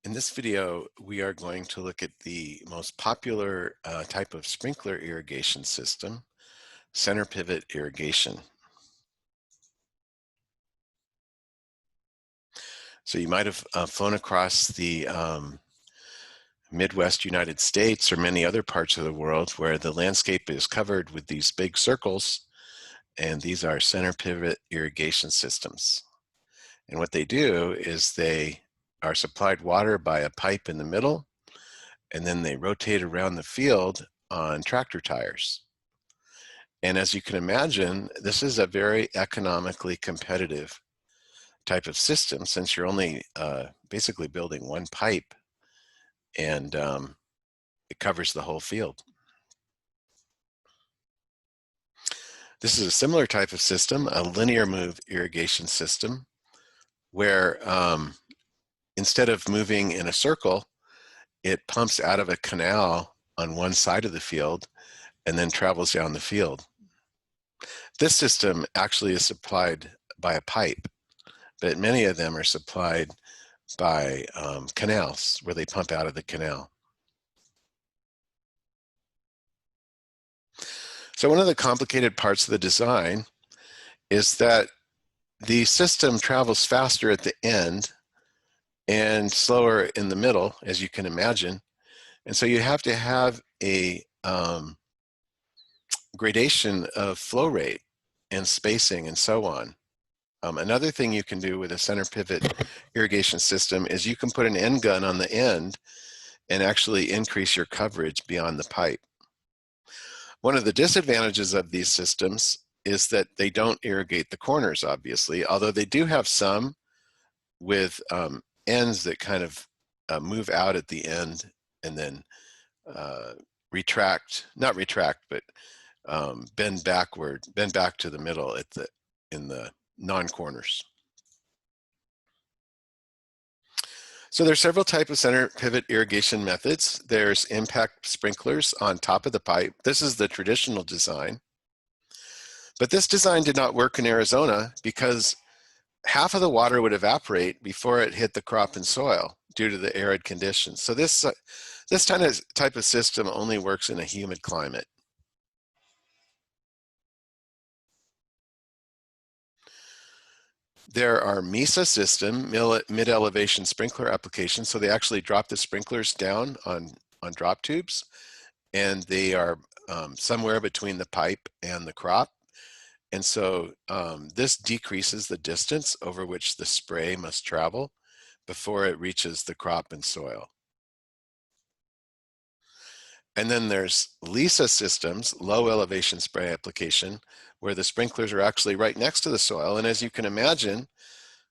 In this video, we are going to look at the most popular type of sprinkler irrigation system, center pivot irrigation. So you might have flown across the Midwest United States or many other parts of the world where the landscape is covered with these big circles, and these are center pivot irrigation systems. And what they do is they are supplied water by a pipe in the middle, and then they rotate around the field on tractor tires. And as you can imagine, this is a very economically competitive type of system since you're only basically building one pipe, and it covers the whole field. This is a similar type of system, a linear move irrigation system, where instead of moving in a circle, it pumps out of a canal on one side of the field and then travels down the field. This system actually is supplied by a pipe, but many of them are supplied by canals where they pump out of the canal. So one of the complicated parts of the design is that the system travels faster at the end and slower in the middle, as you can imagine. And so you have to have a gradation of flow rate and spacing and so on. Another thing you can do with a center pivot irrigation system is you can put an end gun on the end and actually increase your coverage beyond the pipe. One of the disadvantages of these systems is that they don't irrigate the corners, obviously, although they do have some with ends that kind of move out at the end and then not retract, but bend back to the middle in the non-corners. So there's several types of center pivot irrigation methods. There's impact sprinklers on top of the pipe. This is the traditional design. But this design did not work in Arizona because half of the water would evaporate before it hit the crop and soil due to the arid conditions. So this type of system only works in a humid climate. There are MESA system, mid-elevation sprinkler applications. So they actually drop the sprinklers down on drop tubes, and they are somewhere between the pipe and the crop. And so this decreases the distance over which the spray must travel before it reaches the crop and soil. And then there's LISA systems, low elevation spray application, where the sprinklers are actually right next to the soil. And as you can imagine,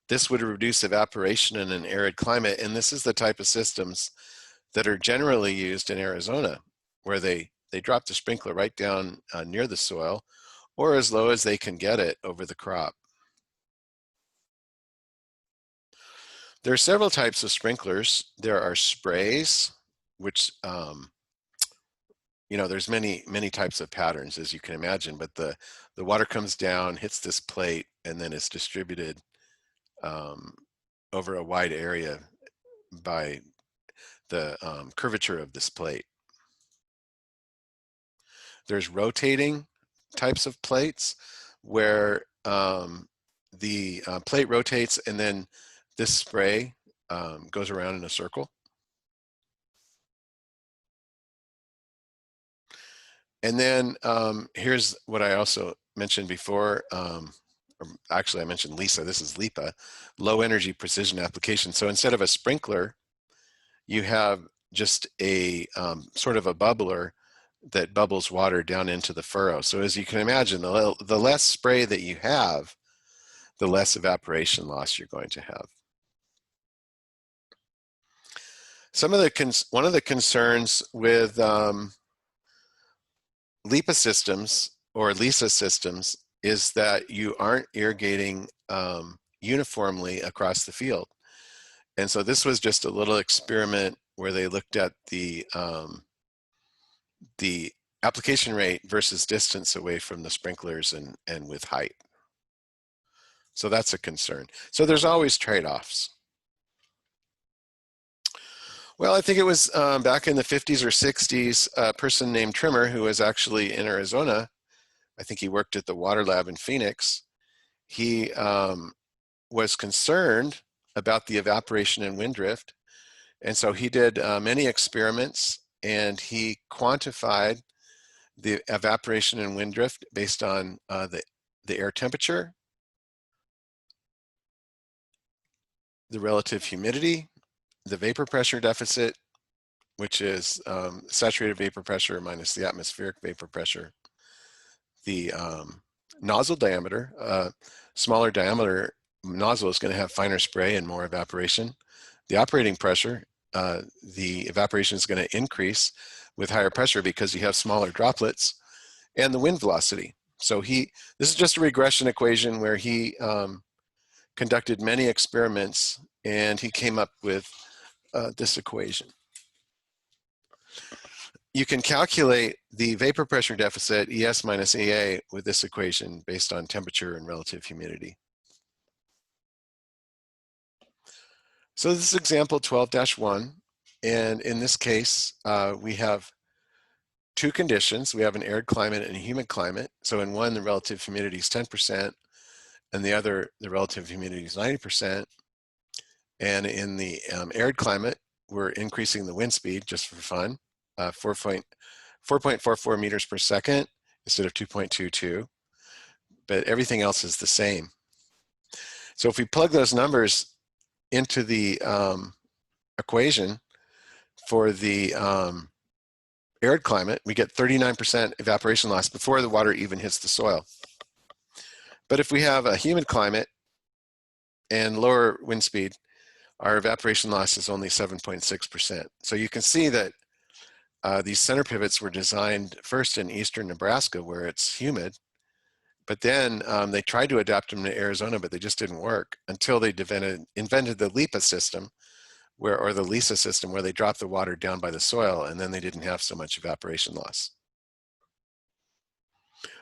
this would reduce evaporation in an arid climate. And this is the type of systems that are generally used in Arizona, where they drop the sprinkler right down near the soil or as low as they can get it over the crop. There are several types of sprinklers. There are sprays, which there's many types of patterns, as you can imagine, but the water comes down, hits this plate, and then it's distributed over a wide area by the curvature of this plate. There's rotating types of plates where the plate rotates and then this spray goes around in a circle. And then here's what I also mentioned before, or actually I mentioned LISA, this is LIPA, low energy precision application. So instead of a sprinkler, you have just a sort of a bubbler that bubbles water down into the furrow. So as you can imagine, the less spray that you have, the less evaporation loss you're going to have. One of the concerns with LIPA systems or LISA systems is that you aren't irrigating uniformly across the field. And so this was just a little experiment where they looked at the application rate versus distance away from the sprinklers and with height. So that's a concern. So there's always trade-offs. Well, I think it was back in the 50s or 60s, a person named Trimmer, who was actually in Arizona. I think he worked at the water lab in Phoenix. He was concerned about the evaporation and wind drift. And so he did many experiments, and he quantified the evaporation and wind drift based on the air temperature, the relative humidity, the vapor pressure deficit, which is saturated vapor pressure minus the atmospheric vapor pressure, the nozzle diameter. Smaller diameter nozzle is going to have finer spray and more evaporation. The operating pressure, the evaporation is going to increase with higher pressure because you have smaller droplets, and the wind velocity. So this is just a regression equation where he conducted many experiments, and he came up with this equation. You can calculate the vapor pressure deficit, ES minus EA, with this equation based on temperature and relative humidity. So this is example 12-1, and in this case, we have two conditions. We have an arid climate and a humid climate. So in one, the relative humidity is 10%, and the other, the relative humidity is 90%. And in the arid climate, we're increasing the wind speed just for fun, 4.44 meters per second instead of 2.22, but everything else is the same. So if we plug those numbers into the equation for the arid climate, we get 39% evaporation loss before the water even hits the soil. But if we have a humid climate and lower wind speed, our evaporation loss is only 7.6%. So you can see that these center pivots were designed first in eastern Nebraska where it's humid, but then they tried to adapt them to Arizona, but they just didn't work until they invented the LIPA system, or the LISA system, where they dropped the water down by the soil, and then they didn't have so much evaporation loss.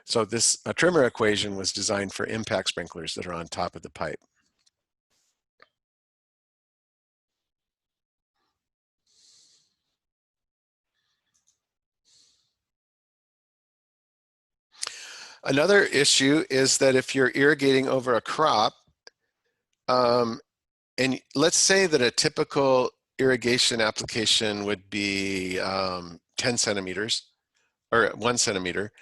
So this Trimmer equation was designed for impact sprinklers that are on top of the pipe. Another issue is that if you're irrigating over a crop, and let's say that a typical irrigation application would be 10 centimeters or 1 centimeter.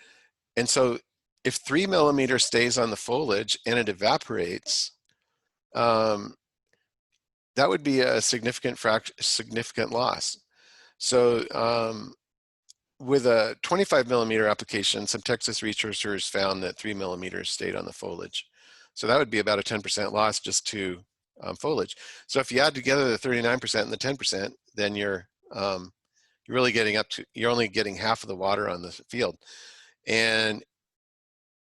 And so if 3 millimeters stays on the foliage and it evaporates, that would be a significant loss. So with a 25 millimeter application, some Texas researchers found that 3 millimeters stayed on the foliage. So that would be about a 10% loss just to foliage. So if you add together the 39% and the 10%, then you're really getting you're only getting half of the water on the field. And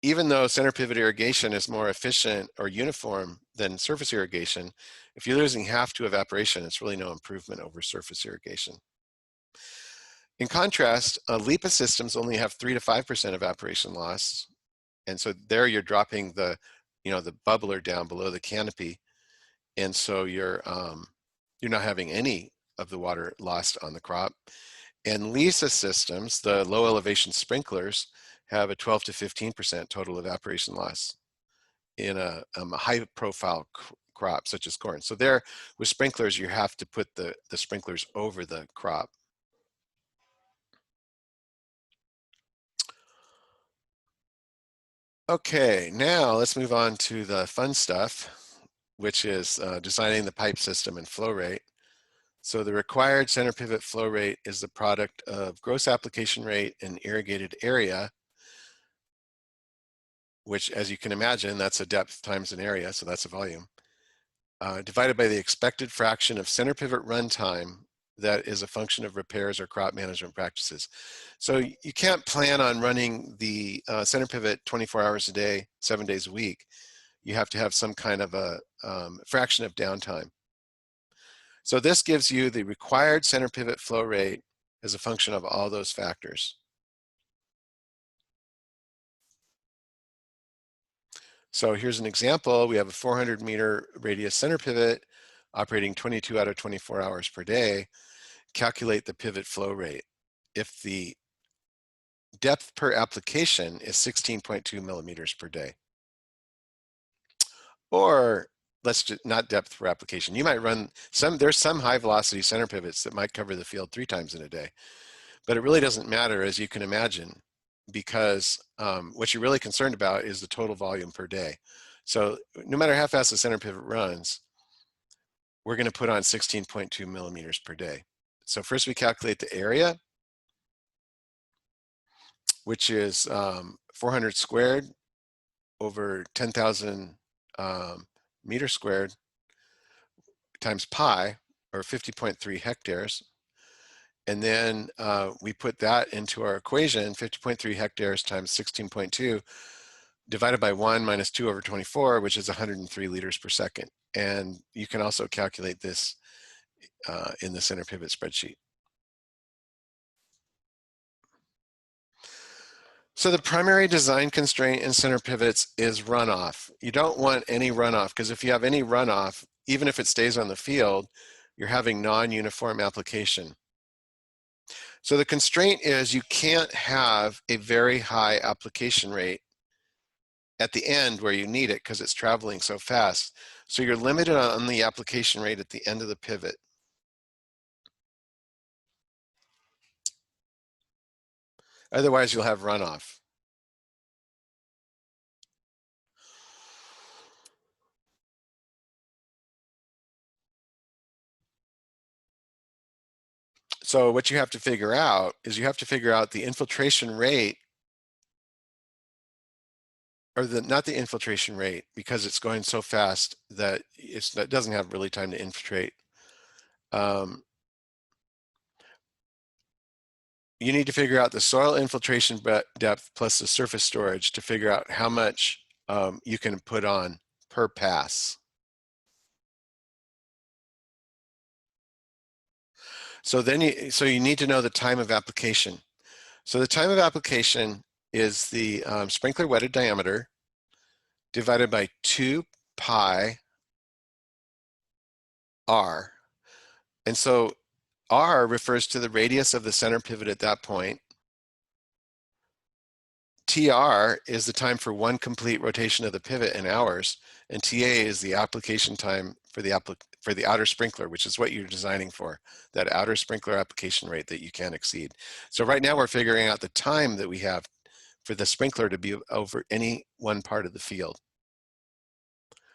even though center pivot irrigation is more efficient or uniform than surface irrigation, if you're losing half to evaporation, it's really no improvement over surface irrigation. In contrast, LIPA systems only have 3 to 5% evaporation loss. And so there you're dropping the bubbler down below the canopy. And so you're not having any of the water lost on the crop. And LISA systems, the low elevation sprinklers, have a 12 to 15% total evaporation loss in a high profile crop such as corn. So there with sprinklers, you have to put the sprinklers over the crop. Okay, now let's move on to the fun stuff, which is designing the pipe system and flow rate. So the required center pivot flow rate is the product of gross application rate and irrigated area, which, as you can imagine, that's a depth times an area, so that's a volume, divided by the expected fraction of center pivot runtime that is a function of repairs or crop management practices. So you can't plan on running the center pivot 24 hours a day, 7 days a week. You have to have some kind of a fraction of downtime. So this gives you the required center pivot flow rate as a function of all those factors. So here's an example. We have a 400 meter radius center pivot operating 22 out of 24 hours per day. calculate the pivot flow rate if the depth per application is 16.2 millimeters per day. Or let's just, not depth per application. You might run there's some high velocity center pivots that might cover the field 3 times in a day, but it really doesn't matter, as you can imagine, because what you're really concerned about is the total volume per day. So no matter how fast the center pivot runs, we're going to put on 16.2 millimeters per day. So first we calculate the area, which is 400 squared over 10,000 meters squared times pi, or 50.3 hectares. And then we put that into our equation, 50.3 hectares times 16.2 divided by 1 minus 2 over 24, which is 103 liters per second. And you can also calculate this in the center pivot spreadsheet. So the primary design constraint in center pivots is runoff. You don't want any runoff, because if you have any runoff, even if it stays on the field, you're having non-uniform application. So the constraint is you can't have a very high application rate at the end where you need it because it's traveling so fast. So you're limited on the application rate at the end of the pivot. Otherwise, you'll have runoff. So what you have to figure out is you have to figure out the infiltration rate, or not the infiltration rate, because it's going so fast that it doesn't have really time to infiltrate. You need to figure out the soil infiltration depth plus the surface storage to figure out how much you can put on per pass. So then you need to know the time of application. So the time of application is the sprinkler wetted diameter divided by 2 pi r. And so r refers to the radius of the center pivot at that point. TR is the time for one complete rotation of the pivot in hours, and TA is the application time for the outer sprinkler, which is what you're designing for, that outer sprinkler application rate that you can't exceed. So right now we're figuring out the time that we have for the sprinkler to be over any one part of the field.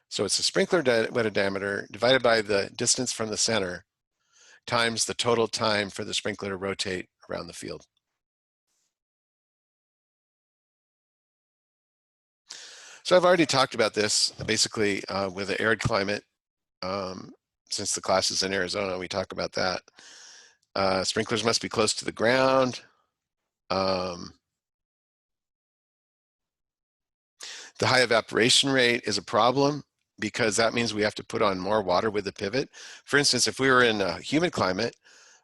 So it's the sprinkler wetted diameter divided by the distance from the center times the total time for the sprinkler to rotate around the field. So I've already talked about this basically with the arid climate. Since the class is in Arizona, we talk about that. Sprinklers must be close to the ground. The high evaporation rate is a problem because that means we have to put on more water with the pivot. For instance, if we were in a humid climate,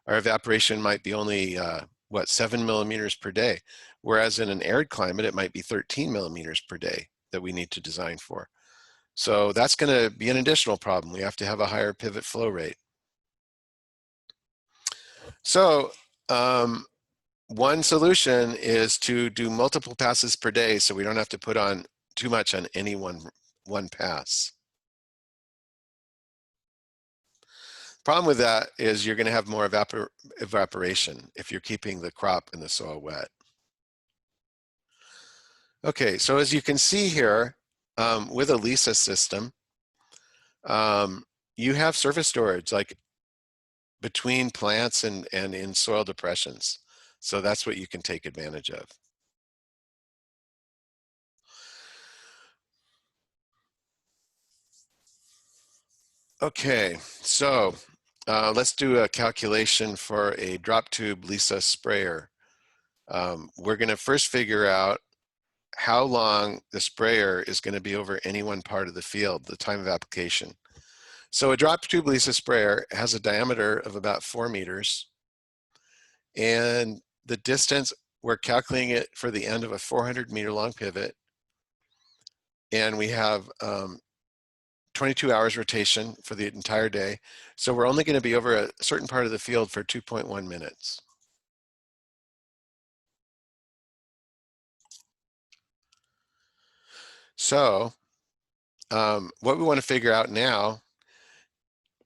our evaporation might be only 7 millimeters per day, whereas in an arid climate, it might be 13 millimeters per day that we need to design for. So that's going to be an additional problem. We have to have a higher pivot flow rate. So one solution is to do multiple passes per day so we don't have to put on too much on any one pass. Problem with that is you're going to have more evaporation if you're keeping the crop and the soil wet. Okay, so as you can see here, with a LISA system, you have surface storage like between plants and in soil depressions. So that's what you can take advantage of. Okay, so let's do a calculation for a drop tube LISA sprayer. We're going to first figure out how long the sprayer is going to be over any one part of the field, the time of application. So a drop tube LISA sprayer has a diameter of about 4 meters, and the distance, we're calculating it for the end of a 400-meter long pivot, and we have 22 hours rotation for the entire day. So we're only going to be over a certain part of the field for 2.1 minutes. So what we want to figure out now,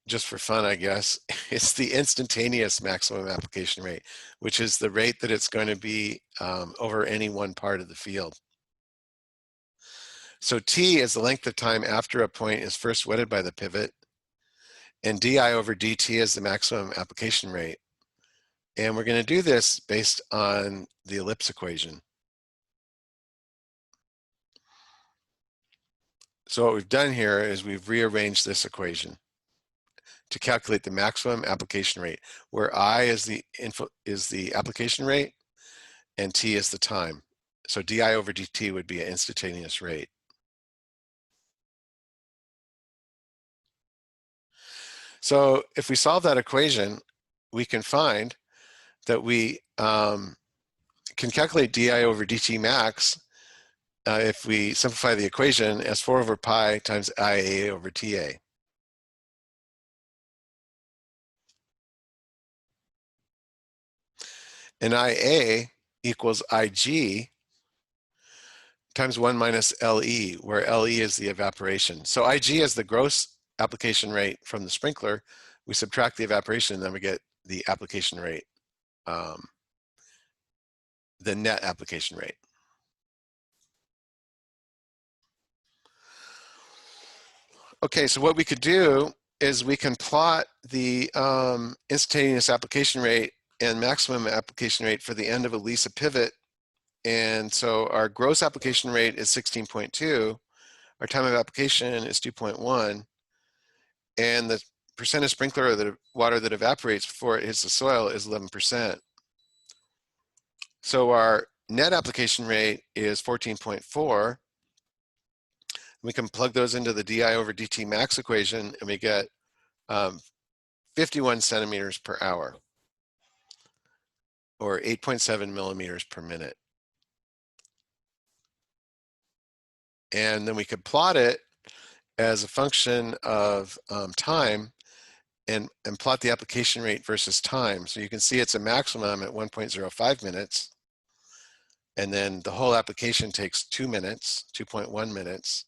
just for fun, I guess, is the instantaneous maximum application rate, which is the rate that it's going to be over any one part of the field. So T is the length of time after a point is first wetted by the pivot, and DI over DT is the maximum application rate. And we're going to do this based on the ellipse equation. So what we've done here is we've rearranged this equation to calculate the maximum application rate, where I is the application rate and T is the time. So DI over DT would be an instantaneous rate. So if we solve that equation, we can find that we can calculate DI over DT max if we simplify the equation as 4 over pi times IA over TA. And IA equals IG times 1 minus LE, where LE is the evaporation. So IG is the gross application rate from the sprinkler. We subtract the evaporation, and then we get the application rate, the net application rate. Okay, so what we could do is we can plot the instantaneous application rate and maximum application rate for the end of a Lisa pivot. And so our gross application rate is 16.2, our time of application is 2.1, and the percent of sprinkler of the water that evaporates before it hits the soil is 11%. So our net application rate is 14.4. We can plug those into the DI over DT max equation, and we get 51 centimeters per hour, or 8.7 millimeters per minute. And then we could plot it as a function of time and plot the application rate versus time. So you can see it's a maximum at 1.05 minutes. And then the whole application takes 2 minutes, 2.1 minutes.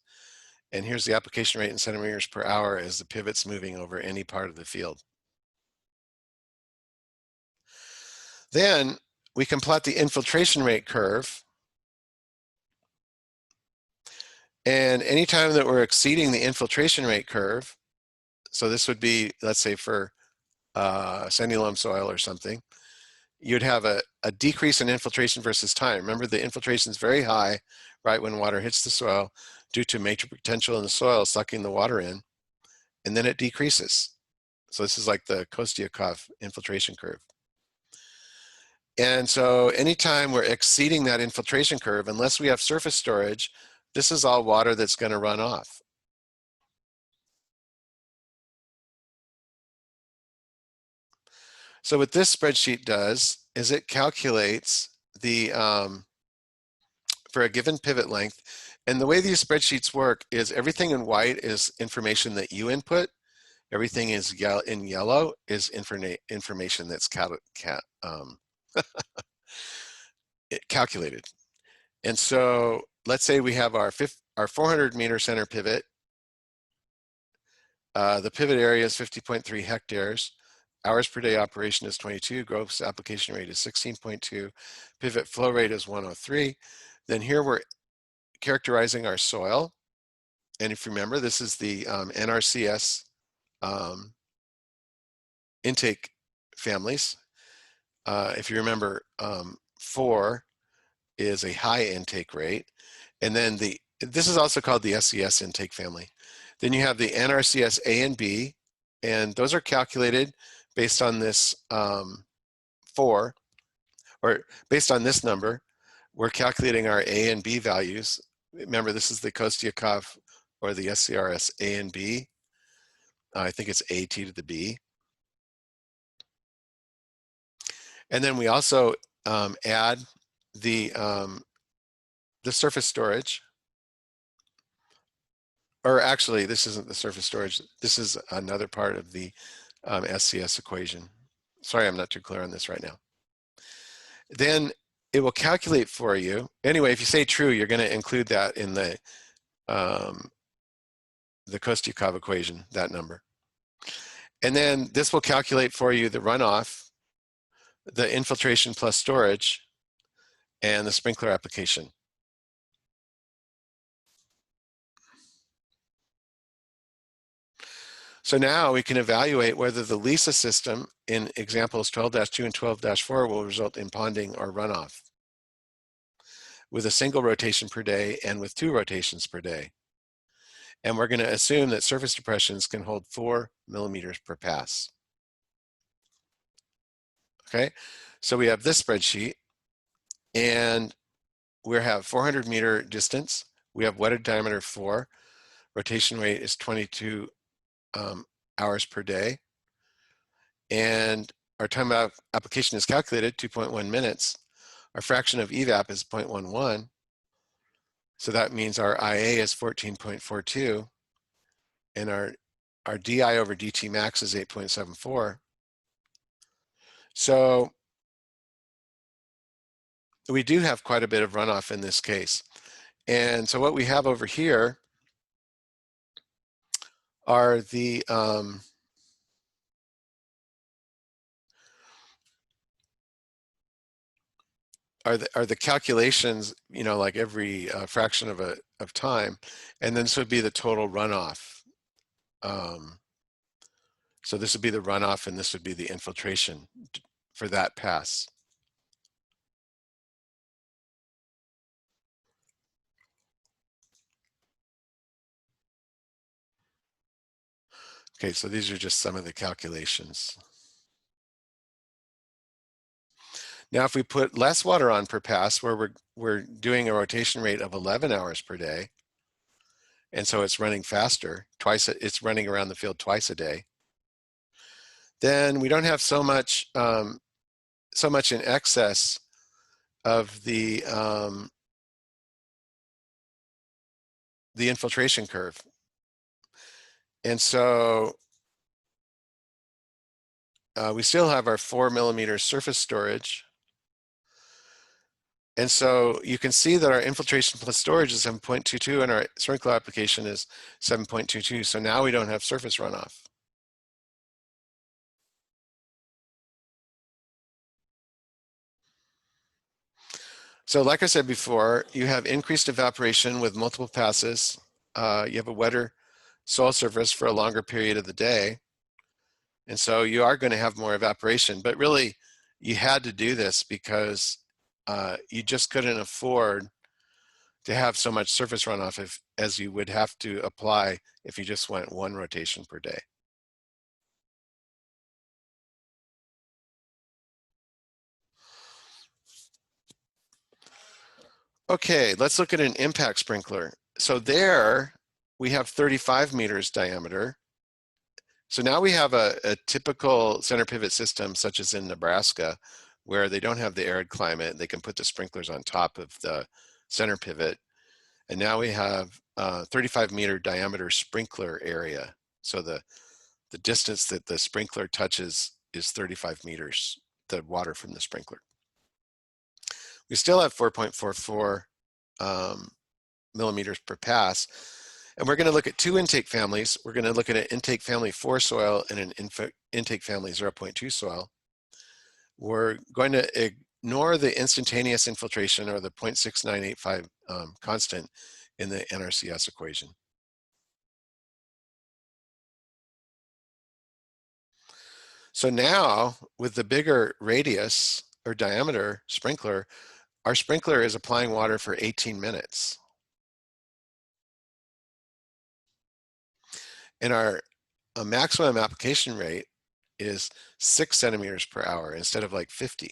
And here's the application rate in centimeters per hour as the pivot's moving over any part of the field. Then we can plot the infiltration rate curve. And anytime that we're exceeding the infiltration rate curve, so this would be, let's say for sandy loam soil or something, you'd have a decrease in infiltration versus time. Remember, the infiltration is very high right when water hits the soil due to matrix potential in the soil sucking the water in, and then it decreases. So this is like the Kostyakov infiltration curve. And so anytime we're exceeding that infiltration curve, unless we have surface storage, this is all water that's going to run off. So what this spreadsheet does is it calculates the, for a given pivot length, and the way these spreadsheets work is everything in white is information that you input, everything is in yellow is information that's calculated. And so let's say we have our 400 meter center pivot. The pivot area is 50.3 hectares. Hours per day operation is 22. Gross application rate is 16.2. Pivot flow rate is 103. Then here we're characterizing our soil. And if you remember, this is the NRCS intake families. If you remember, 4 is a high intake rate. And then this is also called the SCS intake family. Then you have the NRCS A and B, and those are calculated based on this 4, or based on this number. We're calculating our A and B values. Remember, this is the Kostyakov or the SCRS A and B. I think it's AT to the B. And then we also add the surface storage, or actually, this isn't the surface storage. This is another part of the SCS equation. Sorry, I'm not too clear on this right now. Then it will calculate for you. Anyway, if you say true, you're going to include that in the Kostyukov equation, that number. And then this will calculate for you the runoff, the infiltration plus storage, and the sprinkler application. So now we can evaluate whether the LISA system in examples 12-2 and 12-4 will result in ponding or runoff with a single rotation per day and with 2 rotations per day. And we're going to assume that surface depressions can hold 4 millimeters per pass. Okay, so we have this spreadsheet, and we have 400-meter distance. We have wetted diameter 4. Rotation rate is 22 hours per day. And our time of application is calculated, 2.1 minutes. Our fraction of evap is 0.11. So that means our IA is 14.42. And our DI over DT max is 8.74. So we do have quite a bit of runoff in this case. And so what we have over here are the calculations, you know, like every fraction of time, and then this would be the total runoff. So this would be the runoff, and this would be the infiltration for that pass. Okay, so these are just some of the calculations. Now, if we put less water on per pass, where we're doing a rotation rate of 11 hours per day, and so it's running faster, it's running around the field twice a day, then we don't have so much in excess of the infiltration curve. And so we still have our 4 millimeter surface storage. And so you can see that our infiltration plus storage is 7.22 and our sprinkler application is 7.22. So now we don't have surface runoff. So like I said before, you have increased evaporation with multiple passes. You have a wetter soil surface for a longer period of the day. And so you are going to have more evaporation, but really you had to do this because you just couldn't afford to have so much surface runoff as you would have to apply if you just went 1 rotation per day. Okay, let's look at an impact sprinkler. So there we have 35 meters diameter. So now we have a typical center pivot system, such as in Nebraska, where they don't have the arid climate. They can put the sprinklers on top of the center pivot. And now we have 35-meter diameter sprinkler area. So the distance that the sprinkler touches is 35 meters, the water from the sprinkler. We still have 4.44 millimeters per pass. And we're going to look at 2 intake families. We're going to look at an intake family 4 soil and an intake family 0.2 soil. We're going to ignore the instantaneous infiltration or the 0.6985 constant in the NRCS equation. So now with the bigger radius or diameter sprinkler, our sprinkler is applying water for 18 minutes. And our maximum application rate is 6 centimeters per hour instead of like 50.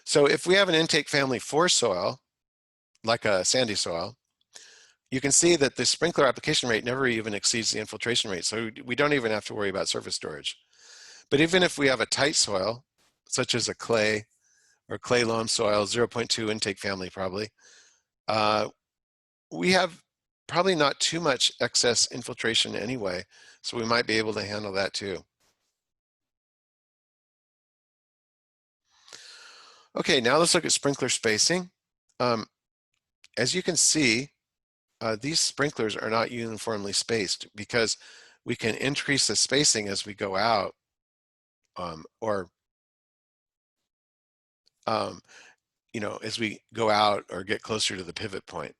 So if we have an intake family 4 soil, like a sandy soil, you can see that the sprinkler application rate never even exceeds the infiltration rate. So we don't even have to worry about surface storage. But even if we have a tight soil, such as a clay or clay loam soil, 0.2 intake family probably, We have probably not too much excess infiltration anyway, so we might be able to handle that too. Okay, now let's look at sprinkler spacing. As you can see, these sprinklers are not uniformly spaced because we can increase the spacing as we go out, or as we go out or get closer to the pivot point.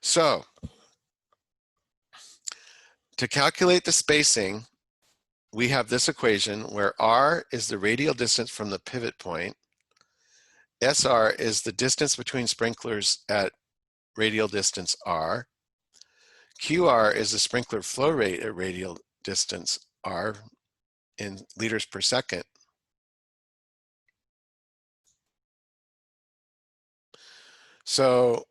So to calculate the spacing, we have this equation where R is the radial distance from the pivot point. SR is the distance between sprinklers at radial distance R. QR is the sprinkler flow rate at radial distance R in liters per second. So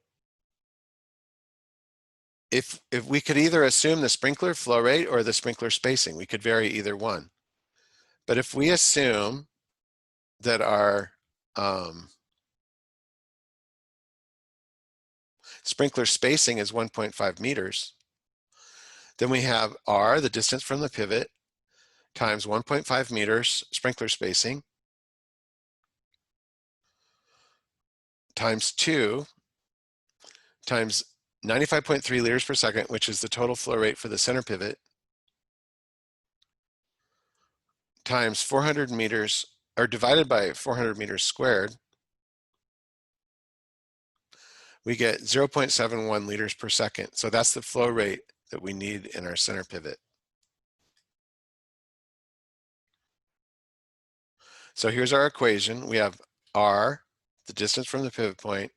if we could either assume the sprinkler flow rate or the sprinkler spacing, we could vary either one. But if we assume that our sprinkler spacing is 1.5 meters, then we have R, the distance from the pivot, times 1.5 meters sprinkler spacing, times 2, times 95.3 liters per second, which is the total flow rate for the center pivot, times 400 meters, or divided by 400 meters squared, we get 0.71 liters per second. So that's the flow rate that we need in our center pivot. So here's our equation. We have R, the distance from the pivot point,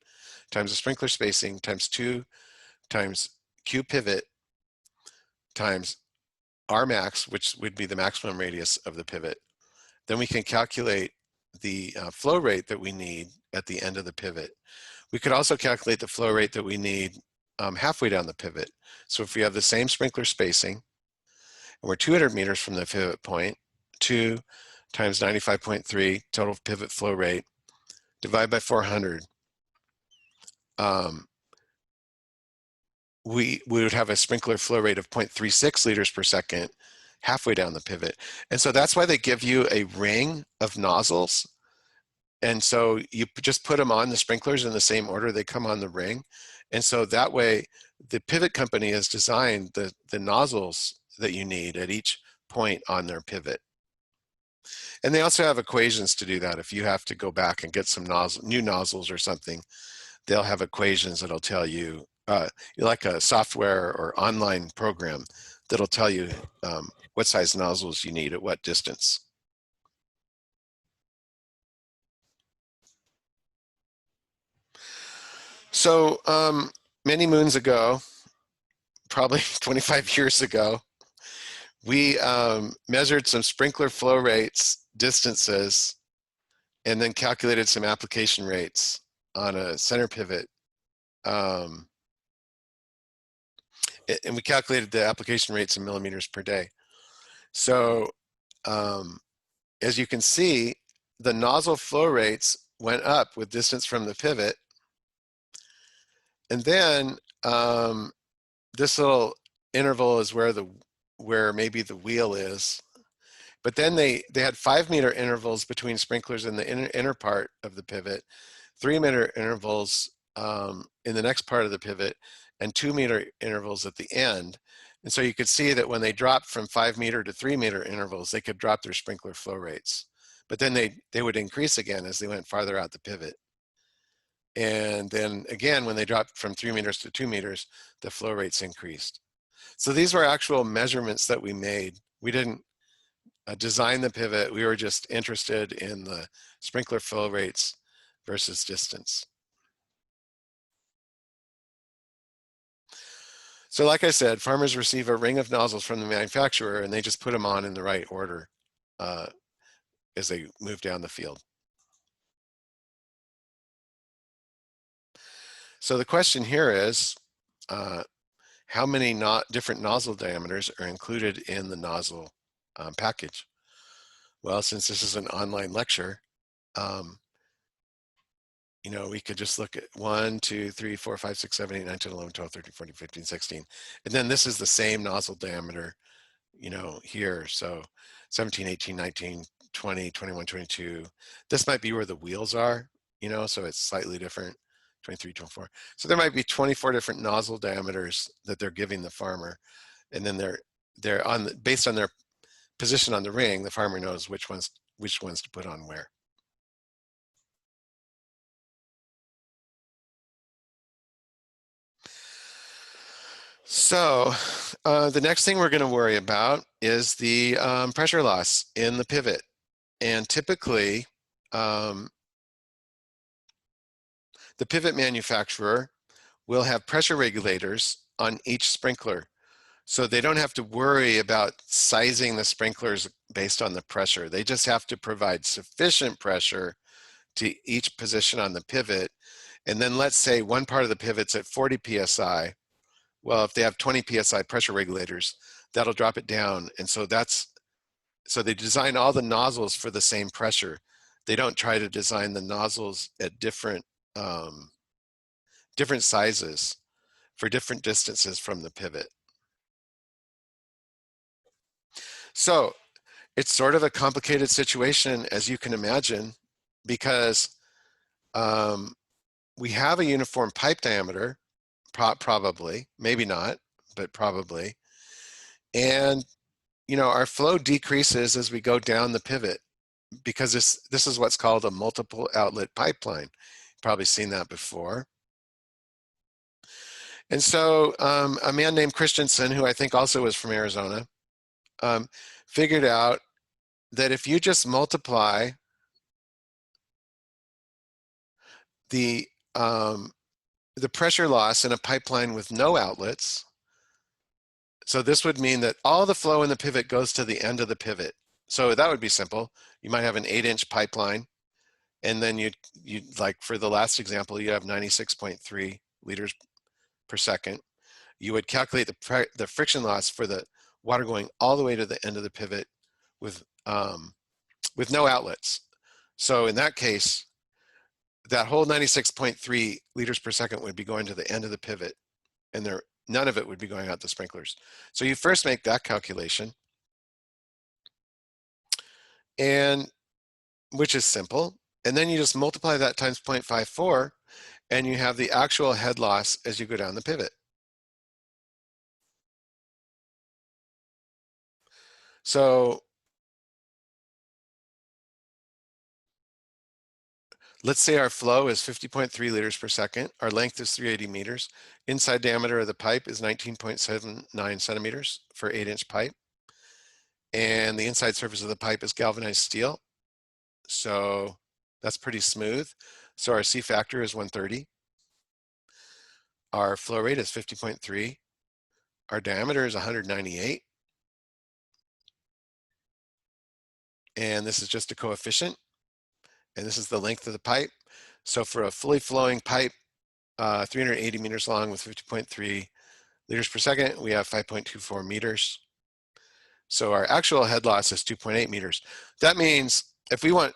times the sprinkler spacing, times 2 times Q pivot, times R max, which would be the maximum radius of the pivot. Then we can calculate the flow rate that we need at the end of the pivot. We could also calculate the flow rate that we need halfway down the pivot. So if we have the same sprinkler spacing, and we're 200 meters from the pivot point, 2 times 95.3 total pivot flow rate, divide by 400, we would have a sprinkler flow rate of 0.36 liters per second halfway down the pivot. And so that's why they give you a ring of nozzles. And so you just put them on the sprinklers in the same order they come on the ring. And so that way the pivot company has designed the nozzles that you need at each point on their pivot. And they also have equations to do that. If you have to go back and get some new nozzles or something, they'll have equations that'll tell you, like a software or online program that'll tell you what size nozzles you need at what distance. So many moons ago, probably 25 years ago, we measured some sprinkler flow rates, distances, and then calculated some application rates on a center pivot. And we calculated the application rates in millimeters per day. So as you can see, the nozzle flow rates went up with distance from the pivot. And then this little interval is where maybe the wheel is. But then they had 5-meter intervals between sprinklers in the inner part of the pivot, 3-meter intervals in the next part of the pivot, and 2-meter intervals at the end. And so you could see that when they dropped from 5-meter to 3-meter intervals, they could drop their sprinkler flow rates. But then they would increase again as they went farther out the pivot. And then again, when they dropped from 3 meters to 2 meters, the flow rates increased. So these were actual measurements that we made. We didn't design the pivot. We were just interested in the sprinkler flow rates versus distance. So like I said, farmers receive a ring of nozzles from the manufacturer and they just put them on in the right order as they move down the field. So the question here is, how many different nozzle diameters are included in the nozzle package? Well, since this is an online lecture, you know, we could just look at 1, 2, 3, 4, 5, 6, 7, 8, 9, 10, 11, 12, 13, 14, 15, 16. And then this is the same nozzle diameter, you know, here. So 17, 18, 19, 20, 21, 22. This might be where the wheels are, you know, so it's slightly different, 23, 24. So there might be 24 different nozzle diameters that they're giving the farmer. And then they're on the, based on their position on the ring, the farmer knows which ones to put on where. So the next thing we're going to worry about is the pressure loss in the pivot. And typically, the pivot manufacturer will have pressure regulators on each sprinkler. So they don't have to worry about sizing the sprinklers based on the pressure. They just have to provide sufficient pressure to each position on the pivot. And then let's say one part of the pivot's at 40 PSI. Well, if they have 20 PSI pressure regulators, that'll drop it down. And so so they design all the nozzles for the same pressure. They don't try to design the nozzles at different sizes for different distances from the pivot. So it's sort of a complicated situation, as you can imagine, because we have a uniform pipe diameter, probably, maybe not, but probably. And, you know, our flow decreases as we go down the pivot because this is what's called a multiple outlet pipeline. You've probably seen that before. And so a man named Christensen, who I think also was from Arizona, figured out that if you just multiply the pressure loss in a pipeline with no outlets, so this would mean that all the flow in the pivot goes to the end of the pivot. So that would be simple. You might have an 8-inch pipeline, and then you like for the last example, you have 96.3 liters per second. You would calculate the friction loss for the water going all the way to the end of the pivot with no outlets. So in that case, that whole 96.3 liters per second would be going to the end of the pivot, and none of it would be going out the sprinklers. So you first make that calculation, and which is simple, and then you just multiply that times 0.54, and you have the actual head loss as you go down the pivot. So let's say our flow is 50.3 liters per second. Our length is 380 meters. Inside diameter of the pipe is 19.79 centimeters for 8-inch pipe. And the inside surface of the pipe is galvanized steel. So that's pretty smooth. So our C factor is 130. Our flow rate is 50.3. Our diameter is 198. And this is just a coefficient. And this is the length of the pipe. So for a fully flowing pipe, 380 meters long with 50.3 liters per second, we have 5.24 meters. So our actual head loss is 2.8 meters. That means if we want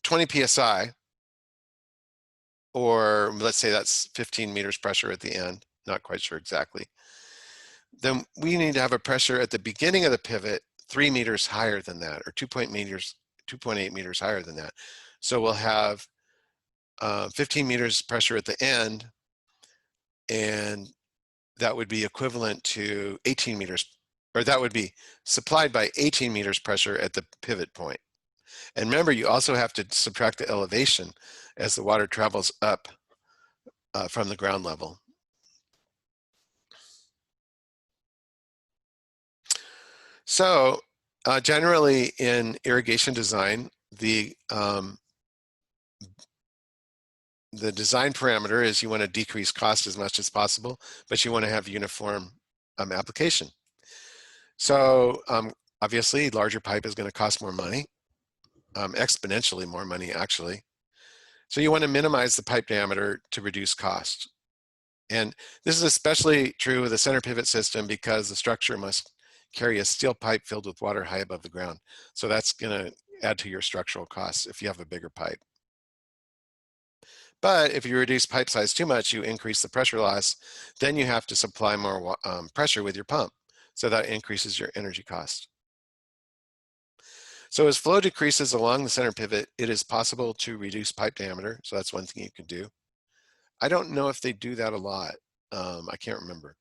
20 PSI, or let's say that's 15 meters pressure at the end, not quite sure exactly, then we need to have a pressure at the beginning of the pivot 3 meters higher than that, or 2.8 meters higher than that. So we'll have 15 meters pressure at the end, and that would be equivalent to 18 meters, or that would be supplied by 18 meters pressure at the pivot point. And remember, you also have to subtract the elevation as the water travels up from the ground level. So generally in irrigation design, the design parameter is you want to decrease cost as much as possible, but you want to have uniform application. So obviously, larger pipe is going to cost more money, exponentially more money actually. So you want to minimize the pipe diameter to reduce cost. And this is especially true with a center pivot system because the structure must carry a steel pipe filled with water high above the ground. So that's going to add to your structural costs if you have a bigger pipe. But if you reduce pipe size too much, you increase the pressure loss, then you have to supply more pressure with your pump. So that increases your energy cost. So as flow decreases along the center pivot, it is possible to reduce pipe diameter. So that's one thing you can do. I don't know if they do that a lot. I can't remember,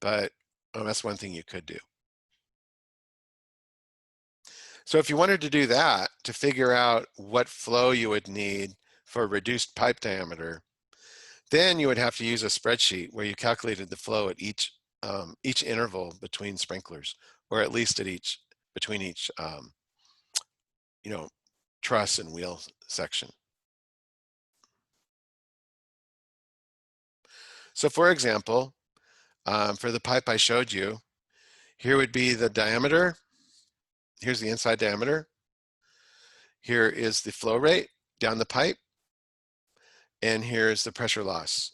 but that's one thing you could do. So if you wanted to do that, to figure out what flow you would need for a reduced pipe diameter, then you would have to use a spreadsheet where you calculated the flow at each interval between sprinklers, or at least at between each you know, truss and wheel section. So for example, for the pipe I showed you, here would be the diameter. Here's the inside diameter. Here is the flow rate down the pipe. And here's the pressure loss.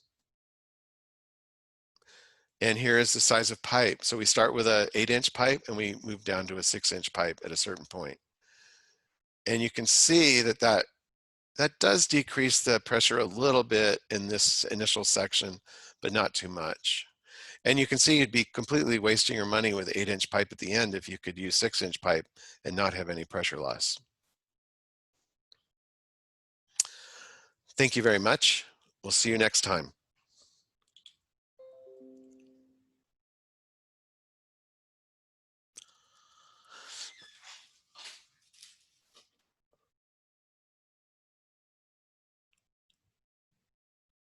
And here is the size of pipe. So we start with an 8-inch pipe and we move down to a 6-inch pipe at a certain point. And you can see that that does decrease the pressure a little bit in this initial section, but not too much. And you can see you'd be completely wasting your money with 8-inch pipe at the end if you could use 6-inch pipe and not have any pressure loss. Thank you very much. We'll see you next time.